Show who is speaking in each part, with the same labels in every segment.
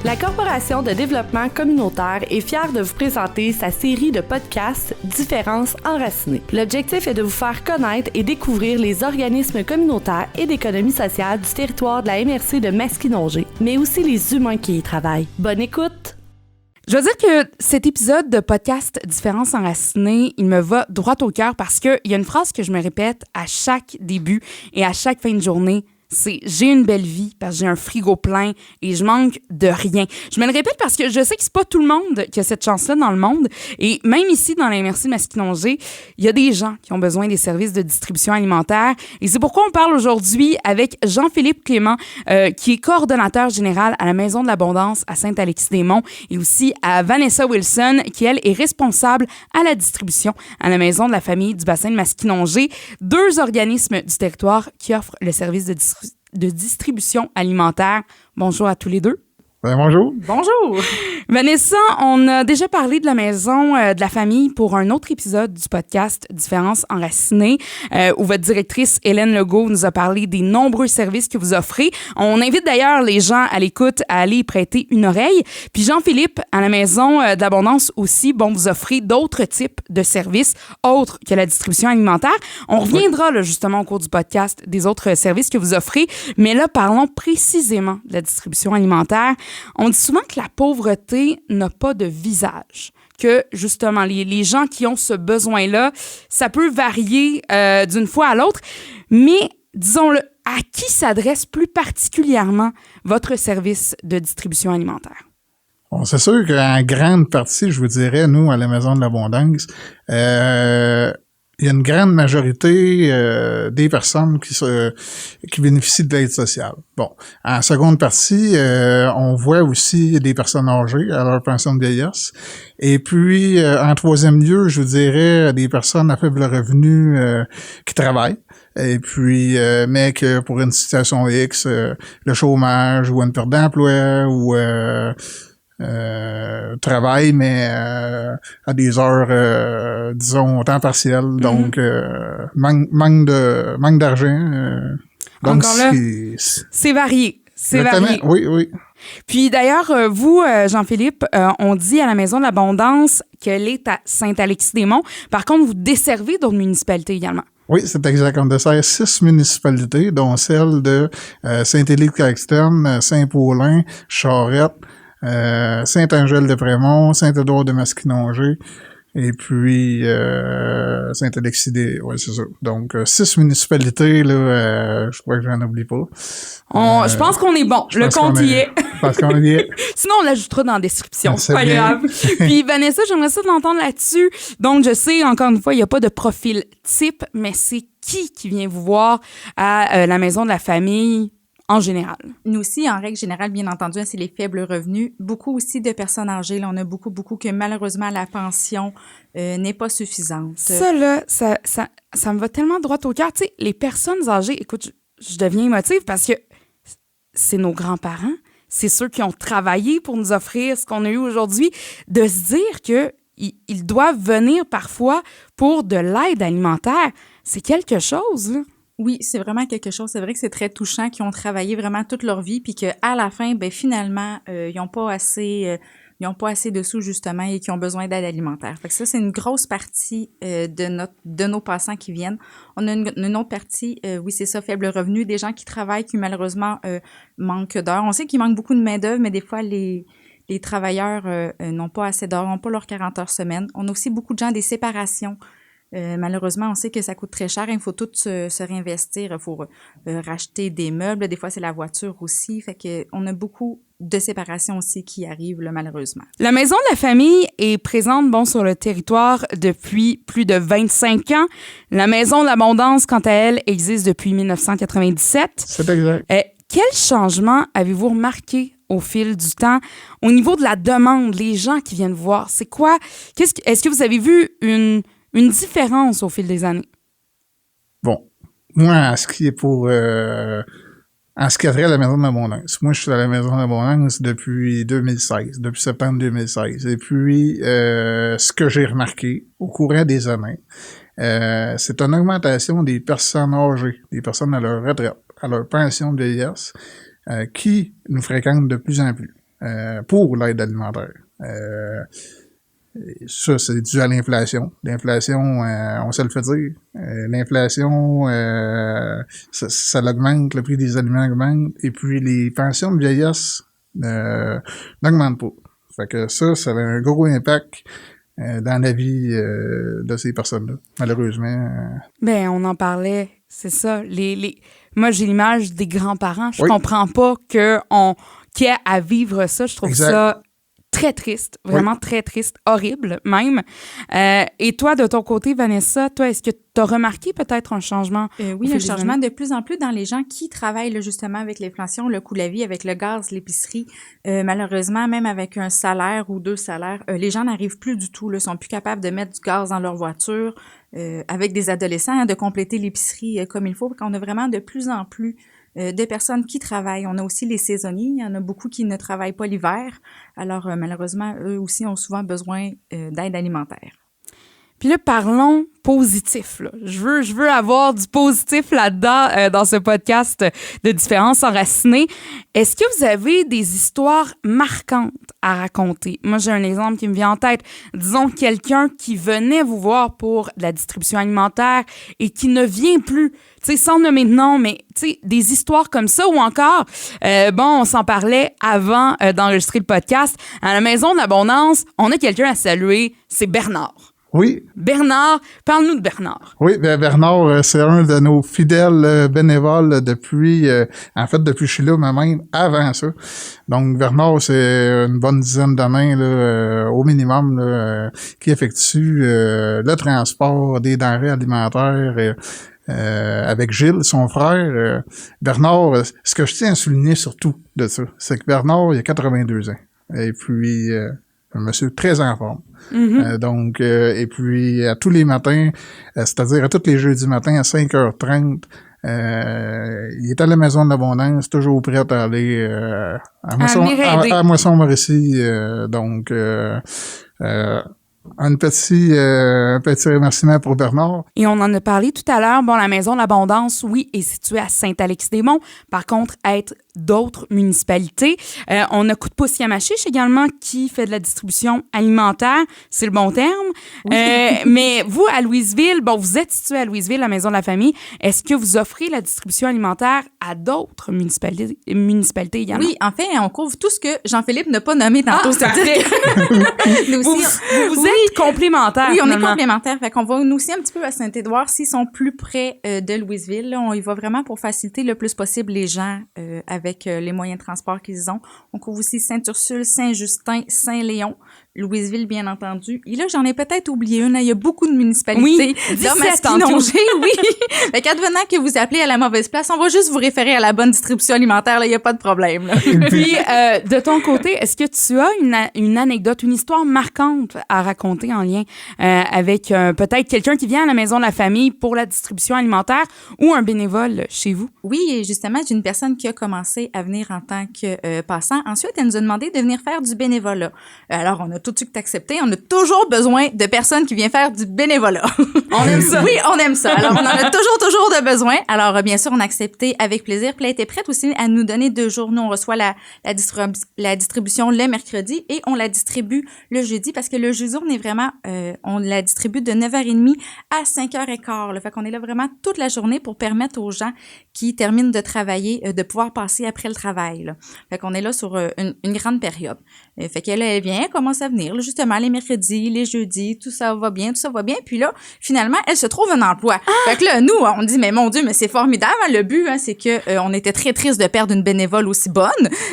Speaker 1: La Corporation de développement communautaire est fière de vous présenter sa série de podcasts Différences enracinées. L'objectif est de vous faire connaître et découvrir les organismes communautaires et d'économie sociale du territoire de la MRC de Masquinongé, mais aussi les humains qui y travaillent. Bonne écoute!
Speaker 2: Je veux dire que cet épisode de podcast Différences enracinées, il me va droit au cœur parce qu'il y a une phrase que je me répète à chaque début et à chaque fin de journée. C'est « j'ai une belle vie parce que j'ai un frigo plein et je manque de rien ». Je me le répète parce que je sais que c'est pas tout le monde qui a cette chance-là dans le monde. Et même ici, dans la MRC de Masquinongé, il y a des gens qui ont besoin des services de distribution alimentaire. Et c'est pourquoi on parle aujourd'hui avec Jean-Philippe Clément, qui est coordonnateur général à la Maison de l'Abondance à Saint-Alexis-des-Monts, et aussi à Vanessa Wilson, qui, elle, est responsable à la distribution à la Maison de la famille du bassin de Masquinongé, deux organismes du territoire qui offrent le service de distribution alimentaire. Bonjour à tous les deux.
Speaker 3: Bonjour.
Speaker 2: Bonjour. Vanessa, on a déjà parlé de la maison de la famille pour un autre épisode du podcast Différences enracinées, où votre directrice Hélène Legault nous a parlé des nombreux services que vous offrez. On invite d'ailleurs les gens à l'écoute à aller y prêter une oreille. Puis Jean-Philippe, à la maison d'Abondance aussi, vous offrez d'autres types de services autres que la distribution alimentaire. On reviendra là, justement au cours du podcast des autres services que vous offrez, mais là, parlons précisément de la distribution alimentaire. On dit souvent que la pauvreté n'a pas de visage, que justement les gens qui ont ce besoin-là, ça peut varier d'une fois à l'autre, mais disons-le, à qui s'adresse plus particulièrement votre service de distribution alimentaire?
Speaker 3: Bon, c'est sûr qu'en grande partie, je vous dirais, nous, à la Maison de l'Abondance, il y a une grande majorité des personnes qui bénéficient de l'aide sociale. Bon, en seconde partie, on voit aussi des personnes âgées à leur pension de vieillesse. Et puis, en troisième lieu, je vous dirais des personnes à faible revenu qui travaillent. Et puis, mais que pour une situation X, le chômage ou une perte d'emploi ou travail, mais à des heures, disons, temps partiel, donc manque d'argent. Donc
Speaker 2: encore là, c'est varié. C'est varié.
Speaker 3: Oui.
Speaker 2: Puis d'ailleurs, vous, Jean-Philippe, on dit à la Maison de l'Abondance qu'elle est à Saint-Alexis-des-Monts. Par contre, vous desservez d'autres municipalités également.
Speaker 3: Oui, c'est exact. On dessert 6 municipalités, dont celle de Saint-Élie-Externe, Saint-Paulin, Charette, Saint-Angèle-de-Prémont, Saint-Édouard-de-Masquinongé et puis Saint-Alexis ouais, c'est ça. Donc 6 municipalités là, je crois que j'en oublie pas.
Speaker 2: Je pense qu'on est bon. Le compte y est.
Speaker 3: Je pense qu'on y est.
Speaker 2: Sinon on l'ajoutera dans la description, c'est pas
Speaker 3: bien.
Speaker 2: grave. Puis Vanessa, j'aimerais ça l'entendre là-dessus. Donc je sais encore une fois, il y a pas de profil type, mais c'est qui vient vous voir à la Maison de la famille en général?
Speaker 4: Nous aussi, en règle générale, bien entendu, c'est les faibles revenus. Beaucoup aussi de personnes âgées. Là, on a beaucoup que malheureusement, la pension n'est pas suffisante.
Speaker 2: Ça, là, ça me va tellement droit au cœur. Tu sais, les personnes âgées, écoute, je deviens émotive parce que c'est nos grands-parents. C'est ceux qui ont travaillé pour nous offrir ce qu'on a eu aujourd'hui. De se dire qu'ils doivent venir parfois pour de l'aide alimentaire, c'est quelque chose, là.
Speaker 4: Oui, c'est vraiment quelque chose. C'est vrai que c'est très touchant qu'ils ont travaillé vraiment toute leur vie puis qu'à la fin, finalement, ils n'ont pas assez de sous, justement, et qui ont besoin d'aide alimentaire. Fait que ça, c'est une grosse partie de nos passants qui viennent. On a une autre partie, oui, c'est ça, faible revenu, des gens qui travaillent, qui malheureusement manquent d'heures. On sait qu'il manque beaucoup de main-d'œuvre, mais des fois, les travailleurs n'ont pas assez d'heures, n'ont pas leurs 40 heures semaine. On a aussi beaucoup de gens des séparations. Malheureusement, on sait que ça coûte très cher. Il faut tout se réinvestir. Il faut racheter des meubles. Des fois, c'est la voiture aussi. Fait que on a beaucoup de séparations aussi qui arrivent, là, malheureusement.
Speaker 2: La Maison de la famille est présente, sur le territoire depuis plus de 25 ans. La Maison de l'Abondance, quant à elle, existe depuis 1997.
Speaker 3: C'est exact.
Speaker 2: Quel changement avez-vous remarqué au fil du temps au niveau de la demande, les gens qui viennent voir? C'est quoi? Est-ce que vous avez vu une différence au fil des années?
Speaker 3: Bon, moi, en ce qui a trait à la Maison de l'Abondance, moi, je suis à la Maison de l'Abondance depuis 2016, depuis septembre 2016. Et puis, ce que j'ai remarqué au courant des années, c'est une augmentation des personnes âgées, des personnes à leur retraite, à leur pension de vieillesse, qui nous fréquentent de plus en plus. pour l'aide alimentaire. Ça, c'est dû à l'inflation. L'inflation, on se le fait dire. L'inflation, ça augmente, le prix des aliments augmente, et puis les pensions de vieillesse n'augmentent pas. Fait que ça a un gros impact dans la vie de ces personnes-là, malheureusement.
Speaker 2: Ben, on en parlait, c'est ça. Moi, j'ai l'image des grands-parents. Je
Speaker 3: Oui.
Speaker 2: comprends pas qu'il y ait à vivre ça. Je trouve
Speaker 3: Exact.
Speaker 2: ça très triste, vraiment très triste, horrible même. Et toi, de ton côté, Vanessa, toi, est-ce que tu as remarqué peut-être un changement?
Speaker 4: Oui, un changement de plus en plus dans les gens qui travaillent là, justement avec l'inflation, le coût de la vie, avec le gaz, l'épicerie. Malheureusement, même avec un salaire ou 2 salaires, les gens n'arrivent plus du tout, là, sont plus capables de mettre du gaz dans leur voiture. Avec des adolescents, de compléter l'épicerie comme il faut. On a vraiment de plus en plus de personnes qui travaillent. On a aussi les saisonniers. Il y en a beaucoup qui ne travaillent pas l'hiver. Alors, malheureusement, eux aussi ont souvent besoin d'aide alimentaire.
Speaker 2: Puis là, parlons positif. Là. Je veux avoir du positif là-dedans dans ce podcast de Différences enracinées. Est-ce que vous avez des histoires marquantes à raconter? Moi, j'ai un exemple qui me vient en tête. Disons quelqu'un qui venait vous voir pour de la distribution alimentaire et qui ne vient plus. Tu sais, sans nommer de nom, mais tu sais, des histoires comme ça ou encore, on s'en parlait avant d'enregistrer le podcast. À la Maison de l'Abondance, on a quelqu'un à saluer, c'est Bernard.
Speaker 3: Oui.
Speaker 2: Bernard, parle-nous de Bernard.
Speaker 3: Oui, Bernard, c'est un de nos fidèles bénévoles depuis que je suis là, mais même avant ça. Donc, Bernard, c'est une bonne dizaine d'années, là, au minimum, là, qui effectue le transport des denrées alimentaires avec Gilles, son frère. Bernard, ce que je tiens à souligner surtout de ça, c'est que Bernard, il a 82 ans. Et puis, un monsieur très en forme.
Speaker 2: Mm-hmm.
Speaker 3: Et puis, à tous les matins, c'est-à-dire à tous les jeudis matins à 5h30, il est à la Maison de l'Abondance, toujours prêt à aller à Moisson-Mauricie. Un petit remerciement pour Bernard.
Speaker 2: Et on en a parlé tout à l'heure. Bon, la Maison de l'Abondance, oui, est située à Saint-Alexis-des-Monts. Par contre, être d'autres municipalités. On a Coup de pouce Yamachiche également qui fait de la distribution alimentaire. C'est le bon terme. Oui. Mais vous, à Louisville, bon, vous êtes situé à Louisville, la Maison de la Famille. Est-ce que vous offrez la distribution alimentaire à d'autres municipalités également?
Speaker 4: Oui, en fait, on couvre tout ce que Jean-Philippe n'a pas nommé tantôt.
Speaker 2: C'est-à-dire vous êtes complémentaires.
Speaker 4: Oui, on
Speaker 2: finalement.
Speaker 4: est complémentaires. Fait qu'on va nous aussi un petit peu à Saint-Édouard s'ils sont plus près de Louisville. Là, on y va vraiment pour faciliter le plus possible les gens avec les moyens de transport qu'ils ont. On couvre aussi Sainte-Ursule, Saint-Justin, Saint-Léon, Louisville, bien entendu. Et là, j'en ai peut-être oublié une. Il y a beaucoup de municipalités.
Speaker 2: Oui,
Speaker 4: d'hommes Masquinongé, oui. Fait qu'advenant que vous appelez à la mauvaise place, on va juste vous référer à la bonne distribution alimentaire. Là, il n'y a pas de problème. Là.
Speaker 2: Puis, de ton côté, est-ce que tu as une anecdote, une histoire marquante à raconter en lien avec peut-être quelqu'un qui vient à la Maison de la Famille pour la distribution alimentaire ou un bénévole chez vous?
Speaker 4: Oui, et justement, j'ai une personne qui a commencé à venir en tant que passant. Ensuite, elle nous a demandé de venir faire du bénévolat. Alors, on a tout de suite accepté. On a toujours besoin de personnes qui viennent faire du bénévolat.
Speaker 2: On aime ça.
Speaker 4: Oui, on aime ça. Alors, on en a toujours de besoin. Alors, bien sûr, on a accepté avec plaisir. Puis elle était prête aussi à nous donner 2 jours. Nous, on reçoit la distribution le mercredi et on la distribue le jeudi parce que le jeudi, on est vraiment, on la distribue de 9h30 à 5h15. Là. Fait qu'on est là vraiment toute la journée pour permettre aux gens qui terminent de travailler de pouvoir passer après le travail. Là. Fait qu'on est là sur une grande période. Fait qu'elle elle vient, elle commence à venir, là, justement, les mercredis, les jeudis, tout ça va bien. Puis là, finalement, elle se trouve un emploi. Fait que là, nous, on dit, mais mon Dieu, mais c'est formidable. Hein, le but, c'est que on était très triste de perdre une bénévole aussi bonne,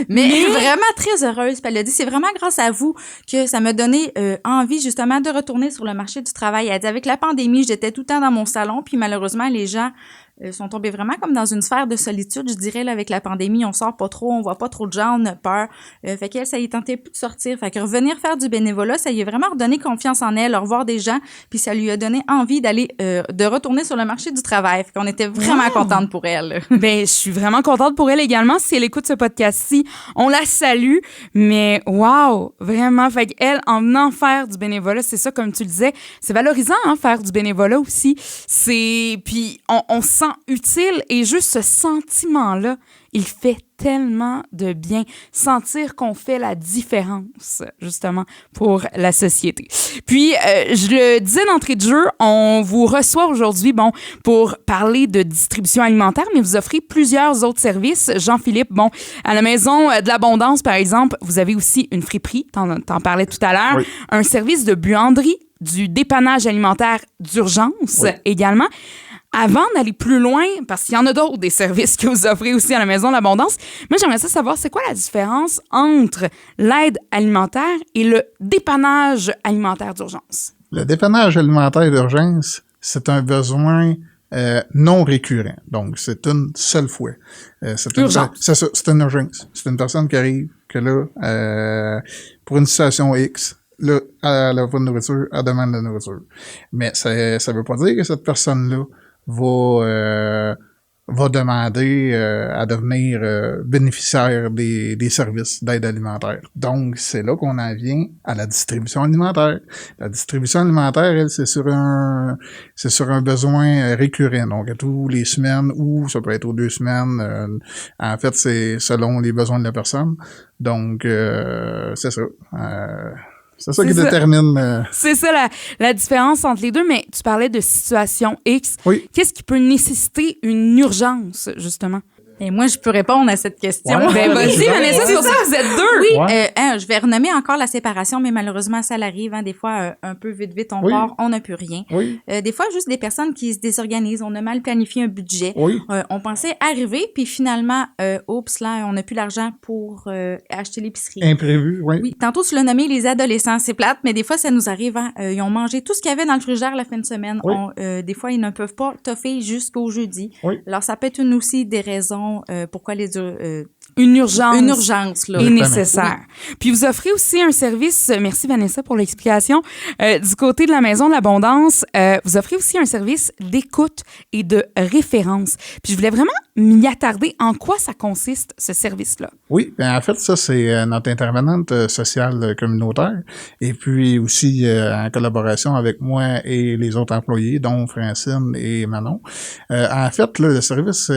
Speaker 4: mais vraiment très heureuse. Puis elle a dit, c'est vraiment grâce à vous que ça m'a donné envie, justement, de retourner sur le marché du travail. Elle dit, avec la pandémie, j'étais tout le temps dans mon salon, puis malheureusement, les gens sont tombés vraiment comme dans une sphère de solitude, je dirais, là, avec la pandémie. On sort pas trop, on voit pas trop de gens, on a peur. Fait qu'elle, ça y tentait plus de sortir. Fait que revenir faire du bénévolat, ça lui a vraiment redonné confiance en elle, revoir des gens, puis ça lui a donné envie d'aller, de retourner sur le marché du travail. Fait qu'on était vraiment contente pour elle.
Speaker 2: Ben, je suis vraiment contente pour elle également. Si elle écoute ce podcast-ci, on la salue. Mais wow, vraiment. Fait qu'elle, en venant faire du bénévolat, c'est ça, comme tu le disais, c'est valorisant, hein, faire du bénévolat aussi. Puis on sent sent utile et juste ce sentiment-là, il fait tellement de bien. Sentir qu'on fait la différence, justement, pour la société. Puis, je le disais d'entrée de jeu, on vous reçoit aujourd'hui, pour parler de distribution alimentaire, mais vous offrez plusieurs autres services. Jean-Philippe, à la Maison de l'Abondance, par exemple, vous avez aussi une friperie, t'en parlais tout à l'heure, un service de buanderie, du dépannage alimentaire d'urgence également. Avant d'aller plus loin, parce qu'il y en a d'autres des services que vous offrez aussi à la Maison de l'Abondance, moi, j'aimerais savoir, c'est quoi la différence entre l'aide alimentaire et le dépannage alimentaire d'urgence?
Speaker 3: Le dépannage alimentaire d'urgence, c'est un besoin non récurrent. Donc, c'est une seule fois. C'est une urgence. C'est ça, c'est une urgence. C'est une personne qui arrive, que là, pour une situation X, là, elle a pas de nourriture, elle demande de la nourriture. Mais ça veut pas dire que cette personne-là va demander à devenir bénéficiaire des services d'aide alimentaire. Donc, c'est là qu'on en vient à la distribution alimentaire. La distribution alimentaire, elle, c'est sur un besoin récurrent. Donc, à tous les semaines, ou ça peut être aux 2 semaines. En fait, c'est selon les besoins de la personne. Donc, c'est ça. C'est ça qui détermine...
Speaker 2: C'est ça la différence entre les deux, mais tu parlais de situation X.
Speaker 3: Oui.
Speaker 2: Qu'est-ce qui peut nécessiter une urgence, justement?
Speaker 4: Et moi, je peux répondre à cette question.
Speaker 3: Ouais,
Speaker 2: Ben vas-y, Vanessa, c'est pour ça que vous êtes deux.
Speaker 4: Oui,
Speaker 3: Ouais.
Speaker 4: Je vais renommer encore la séparation, mais malheureusement, ça l'arrive. Des fois, un peu vite, on part, on n'a plus rien.
Speaker 3: Oui.
Speaker 4: Des fois, juste des personnes qui se désorganisent. On a mal planifié un budget.
Speaker 3: Oui.
Speaker 4: On pensait arriver, puis finalement, oups, là, on n'a plus l'argent pour acheter l'épicerie.
Speaker 3: Imprévu, oui.
Speaker 4: Oui, tantôt, tu l'as nommé les adolescents. C'est plate, mais des fois, ça nous arrive. Ils ont mangé tout ce qu'il y avait dans le frigidaire la fin de semaine.
Speaker 3: Oui.
Speaker 4: Des fois, ils ne peuvent pas toffer jusqu'au jeudi.
Speaker 3: Oui.
Speaker 4: Alors, ça peut être aussi des raisons pourquoi
Speaker 2: Une urgence
Speaker 4: là.
Speaker 2: est nécessaire. Puis vous offrez aussi un service, merci Vanessa pour l'explication, du côté de la Maison de l'Abondance, vous offrez aussi un service d'écoute et de référence. Puis je voulais vraiment m'y attarder. En quoi ça consiste, ce service-là?
Speaker 3: Oui, en fait, ça, c'est notre intervenante sociale communautaire. Et puis aussi, en collaboration avec moi et les autres employés, dont Francine et Manon. En fait, là, le service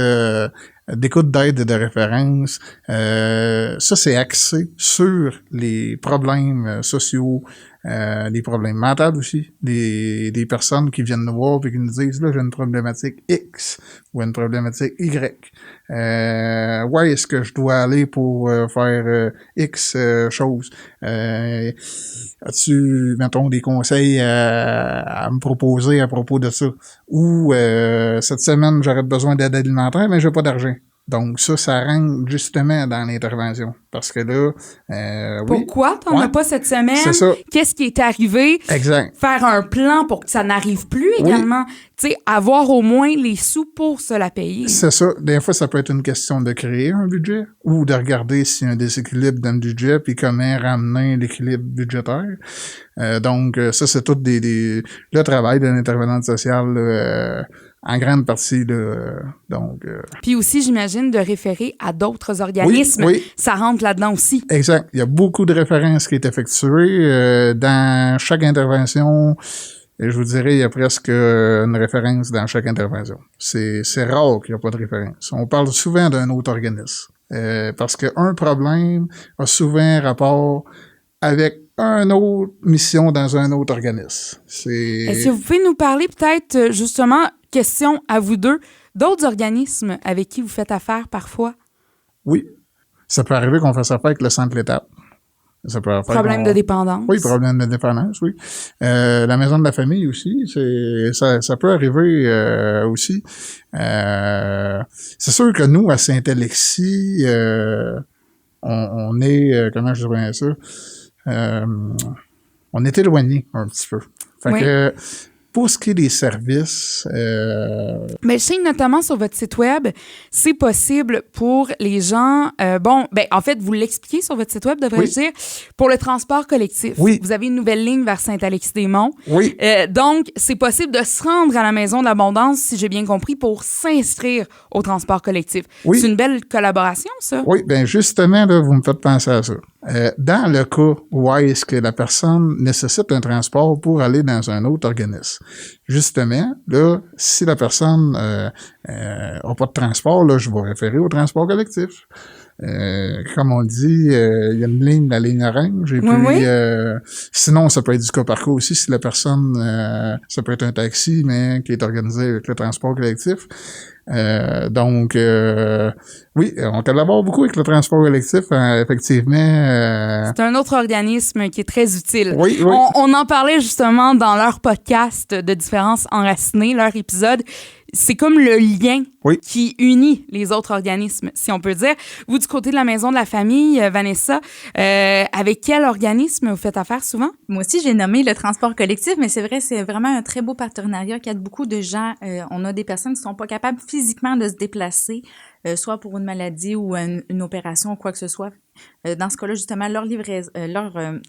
Speaker 3: d'écoute, d'aide et de référence, ça, c'est axé sur les problèmes sociaux, les problèmes mentaux aussi, des personnes qui viennent nous voir et qui nous disent, là, j'ai une problématique X ou une problématique Y. Où est-ce que je dois aller pour faire X choses? As-tu, mettons, des conseils à me proposer à propos de ça? Ou cette semaine, j'aurais besoin d'aide alimentaire, mais j'ai pas d'argent. Donc ça rentre justement dans l'intervention. Parce que là,
Speaker 2: Pourquoi t'en as pas cette semaine?
Speaker 3: C'est ça.
Speaker 2: Qu'est-ce qui est arrivé?
Speaker 3: Exact.
Speaker 2: Faire un plan pour que ça n'arrive plus également. Tu sais, avoir au moins les sous pour se la payer.
Speaker 3: C'est ça. Des fois, ça peut être une question de créer un budget ou de regarder s'il y a un déséquilibre dans le budget puis comment ramener l'équilibre budgétaire. Donc, ça, c'est tout le travail de l'intervenante sociale en grande partie.
Speaker 2: Puis aussi, j'imagine, de référer à d'autres organismes.
Speaker 3: Oui.
Speaker 2: Ça rentre là-dedans aussi.
Speaker 3: Exact. Il y a beaucoup de références qui est effectuées dans chaque intervention. Et je vous dirais, il y a presque une référence dans chaque intervention. C'est rare qu'il n'y a pas de référence. On parle souvent d'un autre organisme. Parce qu'un problème a souvent rapport avec une autre mission dans un autre organisme.
Speaker 2: Est-ce que vous pouvez nous parler peut-être, justement, question à vous deux, d'autres organismes avec qui vous faites affaire parfois?
Speaker 3: Oui. Ça peut arriver qu'on fasse affaire avec le centre L'Étape. Ça peut
Speaker 2: Problème de dépendance.
Speaker 3: Oui, problème de dépendance, oui. La maison de la famille aussi, ça peut arriver aussi. C'est sûr que nous, à Saint-Alexis, on est, comment je dirais ça, on est éloigné un petit peu. Fait que pour ce qui est des services...
Speaker 2: Mais je sais notamment sur votre site web, c'est possible pour les gens... en fait, vous l'expliquez sur votre site web, devrais-je dire, pour le transport collectif.
Speaker 3: Oui.
Speaker 2: Vous avez une nouvelle ligne vers Saint-Alexis-des-Monts.
Speaker 3: Oui.
Speaker 2: Donc, c'est possible de se rendre à la Maison de l'Abondance, si j'ai bien compris, pour s'inscrire au transport collectif.
Speaker 3: Oui.
Speaker 2: C'est une belle collaboration, ça?
Speaker 3: Oui, bien justement, là, vous me faites penser à ça. Dans le cas où est-ce que la personne nécessite un transport pour aller dans un autre organisme, justement, là, si la personne a pas de transport, là, je vais référer au transport collectif. Comme on dit, il y a une ligne, la ligne orange, et puis sinon, ça peut être du cas par cas aussi, si la personne, ça peut être un taxi, mais qui est organisé avec le transport collectif. Donc, oui, on collabore beaucoup avec le transport collectif, effectivement.
Speaker 2: C'est un autre organisme qui est très utile.
Speaker 3: Oui, oui.
Speaker 2: On en parlait justement dans leur podcast de Différences enracinées, leur épisode. C'est comme le lien qui unit les autres organismes, si on peut dire. Vous, du côté de la Maison de la famille, Vanessa, avec quel organisme vous faites affaire souvent?
Speaker 4: Moi aussi, j'ai nommé le transport collectif, mais c'est vrai, c'est vraiment un très beau partenariat qui aide beaucoup de gens. On a des personnes qui sont pas capables physiquement de se déplacer, soit pour une maladie ou une opération ou quoi que ce soit. Dans ce cas-là, justement, leur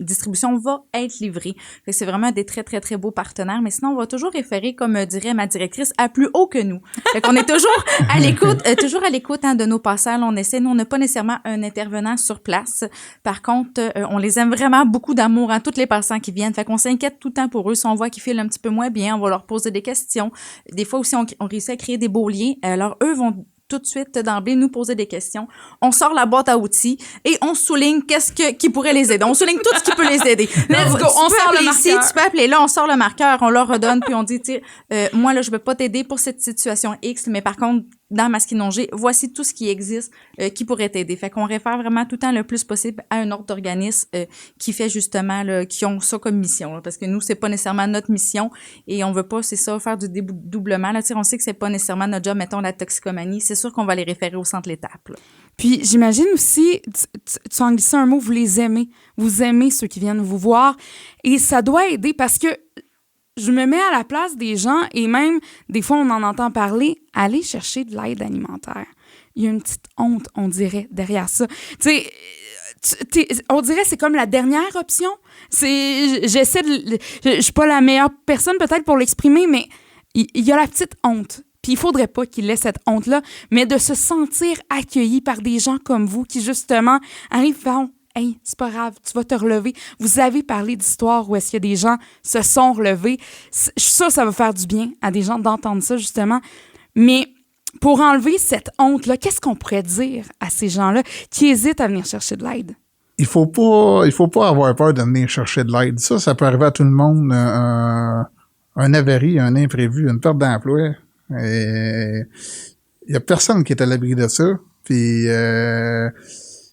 Speaker 4: distribution va être livrée. Fait que c'est vraiment des très, très, très beaux partenaires. Mais sinon, on va toujours référer, comme dirait ma directrice, à plus haut que nous. Fait qu'on est toujours à l'écoute, de nos passants. Nous, on n'a pas nécessairement un intervenant sur place. Par contre, on les aime vraiment beaucoup d'amour, toutes les passants qui viennent. Fait qu'on s'inquiète tout le temps pour eux. Si on voit qu'ils filent un petit peu moins bien, on va leur poser des questions. Des fois aussi, on réussit à créer des beaux liens. Alors, eux vont tout de suite d'emblée nous poser des questions. On sort la boîte à outils et on souligne qui pourrait les aider. On souligne tout ce qui peut les aider.
Speaker 2: Let's go, on sort le marqueur.
Speaker 4: Ici, tu peux appeler là, on sort le marqueur, on leur redonne puis on dit, tu sais, moi là, je peux pas t'aider pour cette situation X, mais par contre, dans Masquinongé, voici tout ce qui existe qui pourrait t'aider. Fait qu'on réfère vraiment tout le temps le plus possible à un autre organisme qui fait justement, là, qui ont ça comme mission. Là, parce que nous, c'est pas nécessairement notre mission et on veut pas, c'est ça, faire du dédoublement. Là, tu sais, on sait que c'est pas nécessairement notre job, mettons la toxicomanie. C'est sûr qu'on va les référer au centre l'étape. Là.
Speaker 2: Puis j'imagine aussi, tu en glissais un mot, vous les aimez. Vous aimez ceux qui viennent vous voir. Et ça doit aider parce que je me mets à la place des gens et même, des fois, on en entend parler, aller chercher de l'aide alimentaire. Il y a une petite honte, on dirait, derrière ça. Tu sais, on dirait que c'est comme la dernière option. Je suis pas la meilleure personne peut-être pour l'exprimer, mais il y a la petite honte. Puis il faudrait pas qu'il ait cette honte-là, mais de se sentir accueilli par des gens comme vous qui, justement, arrivent vers « Hey, c'est pas grave, tu vas te relever. » Vous avez parlé d'histoires où est-ce que des gens se sont relevés. Ça va faire du bien à des gens d'entendre ça, justement. Mais pour enlever cette honte-là, qu'est-ce qu'on pourrait dire à ces gens-là qui hésitent à venir chercher de l'aide?
Speaker 3: Il faut pas avoir peur de venir chercher de l'aide. Ça peut arriver à tout le monde. Un avarie, un imprévu, une perte d'emploi. Il y a personne qui est à l'abri de ça. Puis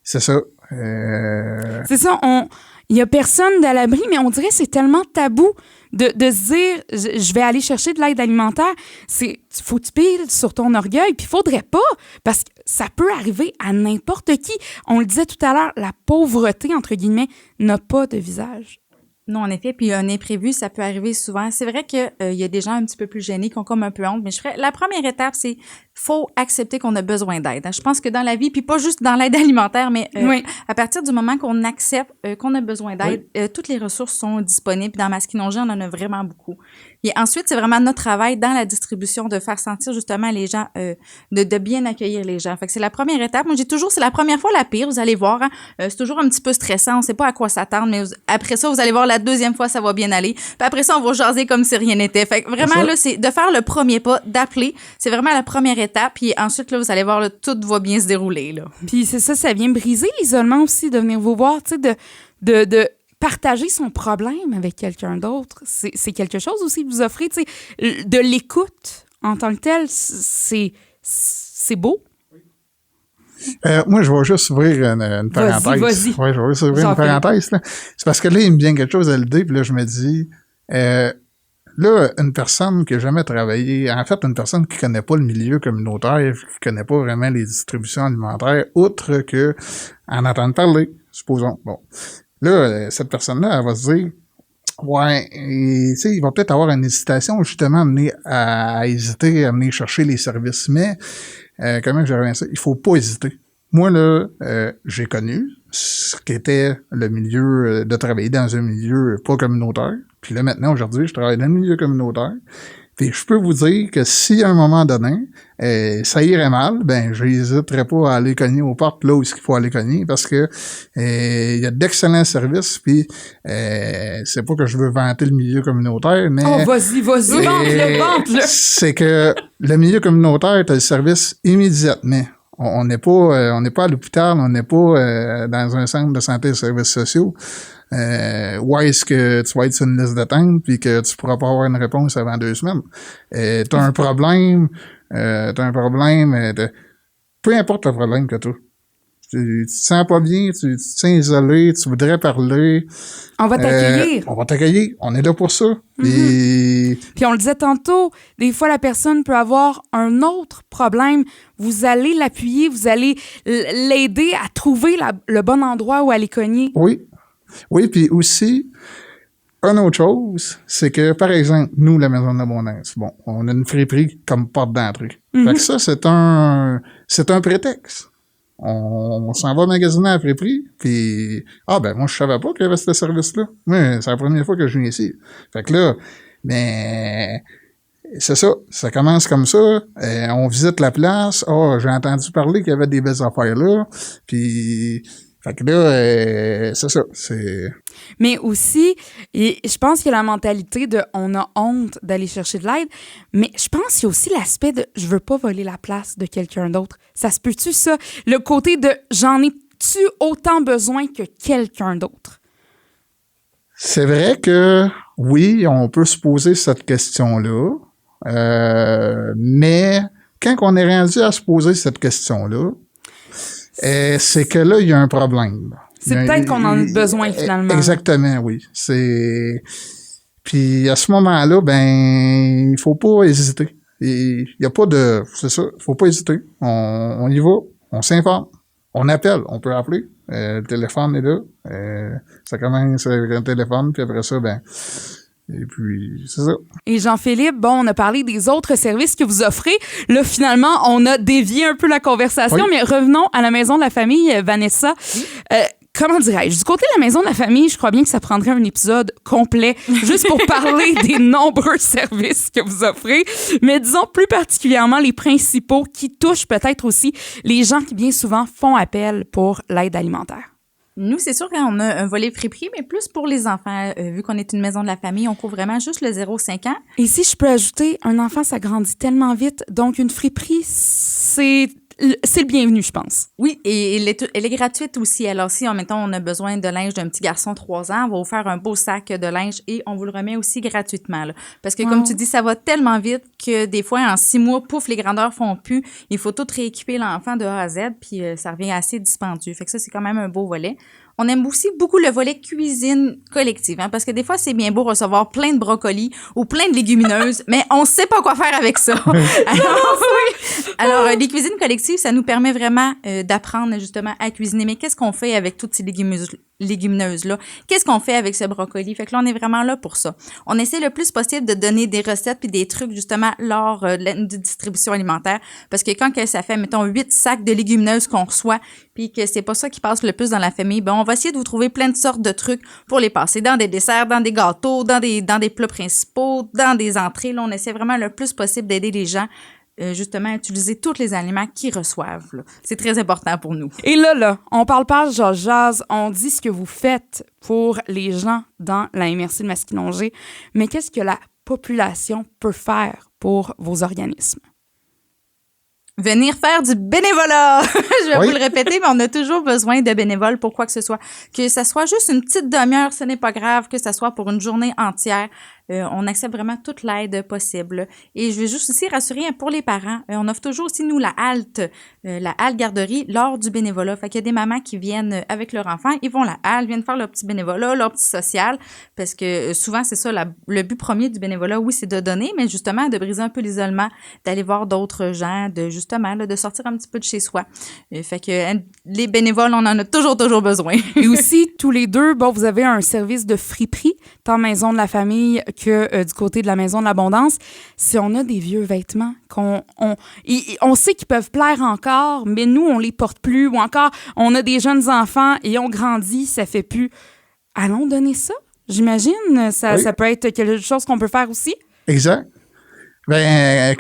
Speaker 3: c'est ça.
Speaker 2: C'est ça, il y a personne à l'abri, mais on dirait que c'est tellement tabou de se dire je vais aller chercher de l'aide alimentaire. Faut que tu piles sur ton orgueil, puis faudrait pas, parce que ça peut arriver à n'importe qui. On le disait tout à l'heure, la pauvreté, entre guillemets, n'a pas de visage.
Speaker 4: Non, en effet, puis un imprévu, ça peut arriver souvent. C'est vrai que il y a des gens un petit peu plus gênés qui ont comme un peu honte, mais la première étape, c'est faut accepter qu'on a besoin d'aide. Je pense que dans la vie, puis pas juste dans l'aide alimentaire, mais à partir du moment qu'on accepte qu'on a besoin d'aide, toutes les ressources sont disponibles. Dans Masquinongé, on en a vraiment beaucoup. Et ensuite, c'est vraiment notre travail dans la distribution de faire sentir justement les gens, de bien accueillir les gens. Fait que c'est la première étape. Moi, c'est la première fois la pire, vous allez voir. C'est toujours un petit peu stressant, on sait pas à quoi s'attendre, mais après ça, vous allez voir la deuxième fois, ça va bien aller. Puis après ça, on va jaser comme si rien n'était. Fait que vraiment, là, c'est de faire le premier pas, d'appeler. C'est vraiment la première étape. Puis ensuite, là, vous allez voir, là, tout va bien se dérouler, là.
Speaker 2: Puis c'est ça vient briser l'isolement aussi, de venir vous voir, tu sais, de partager son problème avec quelqu'un d'autre. C'est quelque chose aussi que vous offrez, tu sais, de l'écoute en tant que tel, c'est beau.
Speaker 3: Moi, je vais juste ouvrir une parenthèse.
Speaker 2: Vas-y.
Speaker 3: Ouais, je vais juste ouvrir une parenthèse, là. C'est parce que là, il me vient quelque chose à l'idée, puis là, je me dis, là, une personne qui n'a jamais travaillé, en fait, une personne qui connaît pas le milieu communautaire, qui connaît pas vraiment les distributions alimentaires, outre que en entendre parler, supposons. Bon. Là, cette personne-là, elle va se dire, ouais, tu sais, il va peut-être avoir une hésitation, justement, à hésiter à venir chercher les services, mais comment je reviens ça? Il faut pas hésiter. Moi, là, j'ai connu ce qu'était le milieu de travailler dans un milieu pas communautaire. Puis là, maintenant, aujourd'hui, je travaille dans le milieu communautaire. Puis je peux vous dire que si à un moment donné, ça irait mal, ben j'hésiterais pas à aller cogner aux portes là où il faut aller cogner parce que il y a d'excellents services. Puis c'est pas que je veux vanter le milieu communautaire, mais
Speaker 2: vas-y, vente-le.
Speaker 3: C'est que le milieu communautaire, t'as le service immédiatement. On n'est pas à l'hôpital, on n'est pas dans un centre de santé et services sociaux. Où est-ce que tu vas être sur une liste d'attente puis que tu pourras pas avoir une réponse avant 2 semaines. T'as un problème, peu importe le problème que tu as. Tu te sens pas bien, tu te sens isolé, tu voudrais parler.
Speaker 2: On va t'accueillir.
Speaker 3: On va t'accueillir. On est là pour ça.
Speaker 2: Puis on le disait tantôt, des fois la personne peut avoir un autre problème. Vous allez l'appuyer, vous allez l'aider à trouver le bon endroit où aller cogner.
Speaker 3: Oui, puis aussi, une autre chose, c'est que, par exemple, nous, la Maison de l'Abondance, bon, on a une friperie comme porte d'entrée. Fait que ça, c'est un prétexte. On s'en va magasiner à la friperie, puis moi, je savais pas qu'il y avait ce service-là. Mais c'est la première fois que je viens ici. Fait que là, c'est ça. Ça commence comme ça. On visite la place. J'ai entendu parler qu'il y avait des belles affaires là. Puis... Fait que là, c'est ça.
Speaker 2: Mais aussi, et je pense qu'il y a la mentalité de on a honte d'aller chercher de l'aide, mais je pense qu'il y a aussi l'aspect de je veux pas voler la place de quelqu'un d'autre. Ça se peut-tu, ça? Le côté de j'en ai-tu autant besoin que quelqu'un d'autre?
Speaker 3: C'est vrai que oui, on peut se poser cette question-là, mais quand on est rendu à se poser cette question-là, c'est que là, il y a un problème.
Speaker 2: C'est peut-être qu'on en a besoin, finalement.
Speaker 3: Exactement, oui. Puis à ce moment-là, il faut pas hésiter. Il y a pas de... C'est ça, il faut pas hésiter. On y va, on s'informe, on appelle, on peut appeler. Le téléphone est là. Ça commence avec un téléphone, puis après ça, et puis, c'est ça.
Speaker 2: Et Jean-Philippe, on a parlé des autres services que vous offrez. Là, finalement, on a dévié un peu la conversation, mais revenons à la Maison de la famille, Vanessa. Comment dirais-je? Du côté de la Maison de la famille, je crois bien que ça prendrait un épisode complet juste pour parler des nombreux services que vous offrez, mais disons plus particulièrement les principaux qui touchent peut-être aussi les gens qui bien souvent font appel pour l'aide alimentaire.
Speaker 4: Nous, c'est sûr qu'on a un volet friperie, mais plus pour les enfants. Vu qu'on est une maison de la famille, on couvre vraiment juste le 0-5 ans.
Speaker 2: Et si je peux ajouter, un enfant, ça grandit tellement vite. Donc, une friperie, c'est le bienvenu, je pense.
Speaker 4: Oui, et elle est gratuite aussi. Alors, si, mettons, on a besoin de linge d'un petit garçon 3 ans, on va vous faire un beau sac de linge et on vous le remet aussi gratuitement. Là. Parce que, comme tu dis, ça va tellement vite que des fois, en 6 mois, pouf, les grandeurs font plus. Il faut tout rééquiper l'enfant de A à Z, puis ça revient assez dispendieux. Fait que ça, c'est quand même un beau volet. On aime aussi beaucoup le volet cuisine collective, parce que des fois, c'est bien beau recevoir plein de brocolis ou plein de légumineuses, mais on sait pas quoi faire avec ça. Alors, les cuisines collectives, ça nous permet vraiment d'apprendre justement à cuisiner. Mais qu'est-ce qu'on fait avec toutes ces légumineuses-là? Qu'est-ce qu'on fait avec ce brocoli? Fait que là, on est vraiment là pour ça. On essaie le plus possible de donner des recettes puis des trucs justement lors de la distribution alimentaire, parce que quand ça fait, mettons, 8 sacs de légumineuses qu'on reçoit, puis que c'est pas ça qui passe le plus dans la famille, on va essayer de vous trouver plein de sortes de trucs pour les passer dans des desserts, dans des gâteaux, dans des plats principaux, dans des entrées. Là, on essaie vraiment le plus possible d'aider les gens justement à utiliser tous les aliments qu'ils reçoivent. Là. C'est très important pour nous.
Speaker 2: Et là, on parle pas jase, on dit ce que vous faites pour les gens dans la MRC de Masquinongé, mais qu'est-ce que la population peut faire pour vos organismes?
Speaker 4: Venir faire du bénévolat! Je vais vous le répéter, mais on a toujours besoin de bénévoles pour quoi que ce soit. Que ça soit juste une petite demi-heure, ce n'est pas grave. Que ça soit pour une journée entière. On accepte vraiment toute l'aide possible. Et je veux juste aussi rassurer pour les parents. On offre toujours aussi, nous, la halte garderie lors du bénévolat. Fait qu'il y a des mamans qui viennent avec leur enfant, ils vont à la halte, viennent faire leur petit bénévolat, leur petit social. Parce que souvent, c'est ça, le but premier du bénévolat, oui, c'est de donner, mais justement, de briser un peu l'isolement, d'aller voir d'autres gens, de sortir un petit peu de chez soi. Fait que les bénévoles, on en a toujours besoin.
Speaker 2: Et aussi, tous les deux, vous avez un service de friperie, tant Maison de la famille que du côté de la Maison de l'Abondance. Si on a des vieux vêtements on sait qu'ils peuvent plaire encore, mais nous, on les porte plus, ou encore, on a des jeunes enfants et on grandit, ça fait plus. Allons donner ça, j'imagine. Ça peut être quelque chose qu'on peut faire aussi.
Speaker 3: Exact. Ben,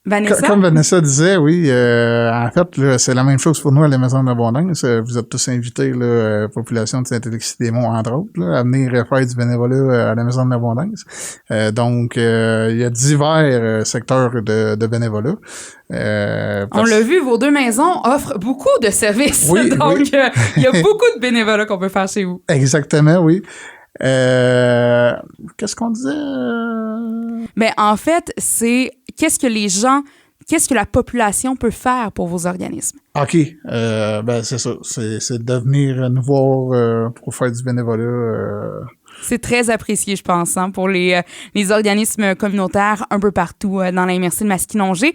Speaker 2: Vanessa?
Speaker 3: Comme Vanessa disait, oui, en fait, là, c'est la même chose pour nous à la Maison de l'Abondance. Vous êtes tous invités, là, population de Saint-Alexis-des-Monts, entre autres, là, à venir faire du bénévolat à la Maison de l'Abondance. Donc, il y a divers secteurs de bénévolat.
Speaker 2: On l'a vu, vos deux maisons offrent beaucoup de services.
Speaker 3: Oui,
Speaker 2: donc,
Speaker 3: oui.
Speaker 2: Il y a beaucoup de bénévolat qu'on peut faire chez vous.
Speaker 3: Exactement, oui. Qu'est-ce qu'on disait?
Speaker 2: Mais en fait, c'est qu'est-ce que la population peut faire pour vos organismes?
Speaker 3: OK. Ben, c'est ça. C'est de venir nous voir pour faire du bénévolat.
Speaker 2: C'est très apprécié, je pense, hein, pour les organismes communautaires un peu partout dans la MRC de Masquinongé.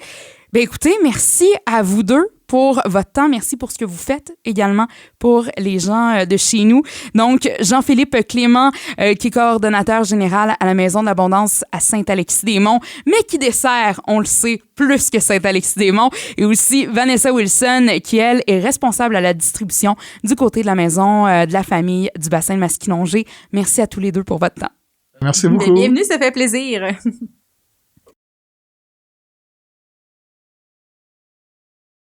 Speaker 2: Ben écoutez, merci à vous deux pour votre temps. Merci pour ce que vous faites également pour les gens de chez nous. Donc, Jean-Philippe Clément, qui est coordonnateur général à la Maison de l'Abondance à Saint-Alexis-des-Monts, mais qui dessert, on le sait, plus que Saint-Alexis-des-Monts. Et aussi Vanessa Wilson, qui, elle, est responsable à la distribution du côté de la Maison de la famille du bassin de Masquinongé. Merci à tous les deux pour votre temps.
Speaker 3: Merci beaucoup.
Speaker 4: Bienvenue, ça fait plaisir.